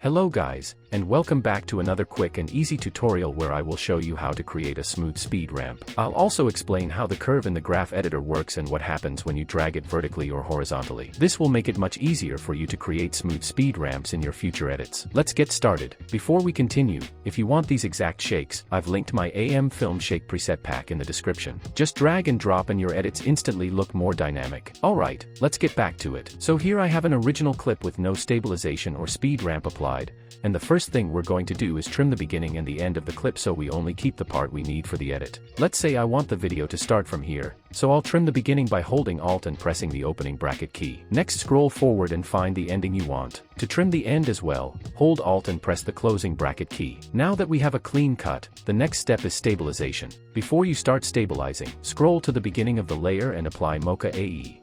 Hello guys, and welcome back to another quick and easy tutorial where I will show you how to create a smooth speed ramp. I'll also explain how the curve in the graph editor works and what happens when you drag it vertically or horizontally. This will make it much easier for you to create smooth speed ramps in your future edits. Let's get started. Before we continue, if you want these exact shakes, I've linked my AM Film Shake preset pack in the description. Just drag and drop and your edits instantly look more dynamic. Alright, let's get back to it. So here I have an original clip with no stabilization or speed ramp applied. And the first thing we're going to do is trim the beginning and the end of the clip so we only keep the part we need for the edit. Let's say I want the video to start from here, so I'll trim the beginning by holding Alt and pressing the opening bracket key. Next, scroll forward and find the ending you want. To trim the end as well, hold Alt and press the closing bracket key. Now that we have a clean cut, the next step is stabilization. Before you start stabilizing, scroll to the beginning of the layer and apply Mocha AE.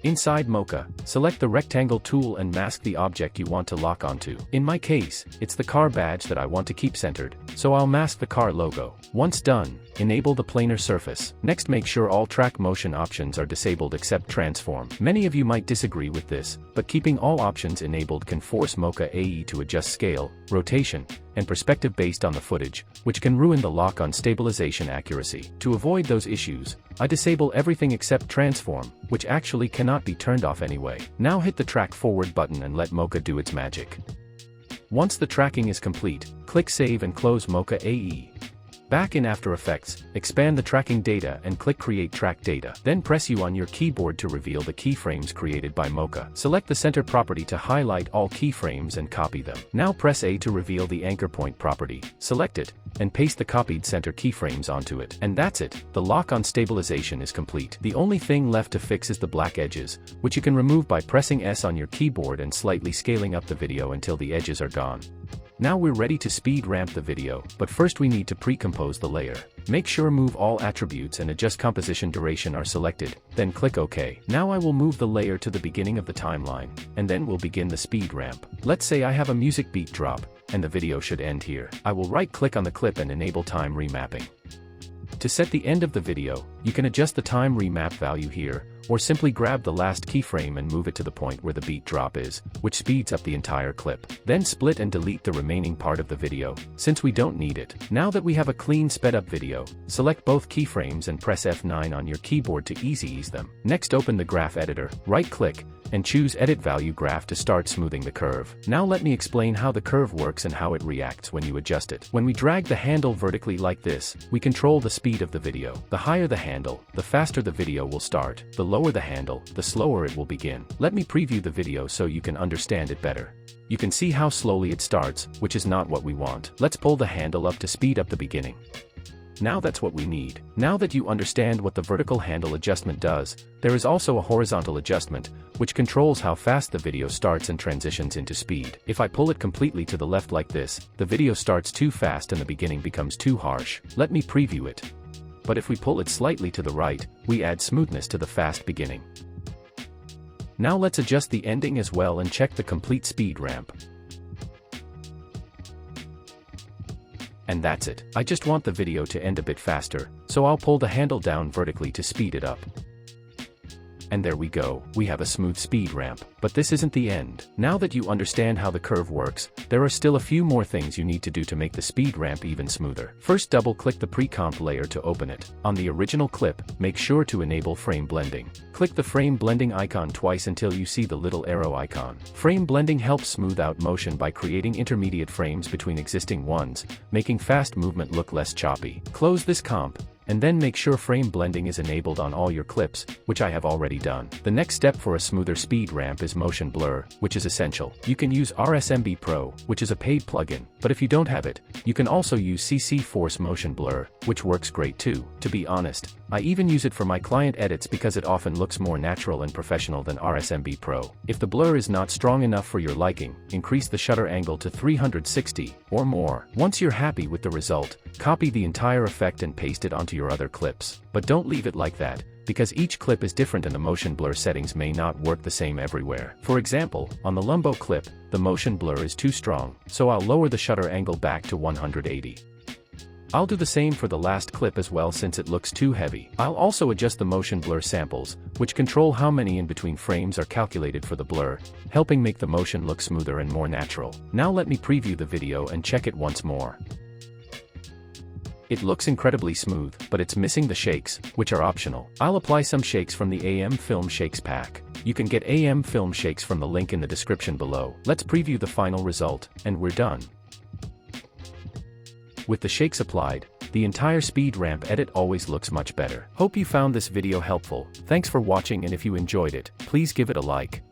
Inside Mocha, select the rectangle tool and mask the object you want to lock onto. In my case, it's the car badge that I want to keep centered, so I'll mask the car logo. Once done, enable the planar surface. Next, make sure all track motion options are disabled except transform. Many of you might disagree with this, but keeping all options enabled can force Mocha AE to adjust scale, rotation, and perspective based on the footage, which can ruin the lock on stabilization accuracy. To avoid those issues, I disable everything except transform, which actually cannot be turned off anyway. Now hit the track forward button and let Mocha do its magic. Once the tracking is complete, click Save and close Mocha AE. Back in After Effects, expand the tracking data and click Create Track Data. Then press U on your keyboard to reveal the keyframes created by Mocha. Select the center property to highlight all keyframes and copy them. Now press A to reveal the anchor point property. Select it, and paste the copied center keyframes onto it. And that's it, the lock on stabilization is complete. The only thing left to fix is the black edges, which you can remove by pressing S on your keyboard and slightly scaling up the video until the edges are gone. Now we're ready to speed ramp the video, but first we need to pre-compose the layer. Make sure Move All Attributes and Adjust Composition Duration are selected, then click OK. Now I will move the layer to the beginning of the timeline, and then we'll begin the speed ramp. Let's say I have a music beat drop, and the video should end here. I will right-click on the clip and enable time remapping. To set the end of the video, you can adjust the time remap value here, or simply grab the last keyframe and move it to the point where the beat drop is, which speeds up the entire clip. Then split and delete the remaining part of the video, since we don't need it. Now that we have a clean sped-up video, select both keyframes and press F9 on your keyboard to ease them. Next, open the graph editor, right-click, and choose Edit Value Graph to start smoothing the curve. Now let me explain how the curve works and how it reacts when you adjust it. When we drag the handle vertically like this, we control the speed of the video. The higher the handle, the faster the video will start. The lower the handle, the slower it will begin. Let me preview the video so you can understand it better. You can see how slowly it starts, which is not what we want. Let's pull the handle up to speed up the beginning. Now that's what we need. Now that you understand what the vertical handle adjustment does, there is also a horizontal adjustment, which controls how fast the video starts and transitions into speed. If I pull it completely to the left like this, the video starts too fast and the beginning becomes too harsh. Let me preview it. But if we pull it slightly to the right, we add smoothness to the fast beginning. Now let's adjust the ending as well and check the complete speed ramp. And that's it. I just want the video to end a bit faster, so I'll pull the handle down vertically to speed it up. And there we go, we have a smooth speed ramp. But this isn't the end. Now that you understand how the curve works, there are still a few more things you need to do to make the speed ramp even smoother. First, double-click the pre-comp layer to open it. On the original clip, make sure to enable frame blending. Click the frame blending icon twice until you see the little arrow icon. Frame blending helps smooth out motion by creating intermediate frames between existing ones, making fast movement look less choppy. Close this comp, and then make sure frame blending is enabled on all your clips, which I have already done. The next step for a smoother speed ramp is motion blur, which is essential. You can use RSMB Pro, which is a paid plugin, but if you don't have it, you can also use CC Force Motion Blur, which works great too. To be honest, I even use it for my client edits because it often looks more natural and professional than RSMB Pro. If the blur is not strong enough for your liking, increase the shutter angle to 360 or more. Once you're happy with the result, copy the entire effect and paste it onto your other clips. But don't leave it like that, because each clip is different and the motion blur settings may not work the same everywhere. For example, on the Lumbo clip, the motion blur is too strong, so I'll lower the shutter angle back to 180. I'll do the same for the last clip as well since it looks too heavy. I'll also adjust the motion blur samples, which control how many in between frames are calculated for the blur, helping make the motion look smoother and more natural. Now let me preview the video and check it once more. It looks incredibly smooth, but it's missing the shakes, which are optional. I'll apply some shakes from the AM Film Shakes pack. You can get AM Film Shakes from the link in the description below. Let's preview the final result, and we're done. With the shakes applied, the entire speed ramp edit always looks much better. Hope you found this video helpful. Thanks for watching, and if you enjoyed it, please give it a like.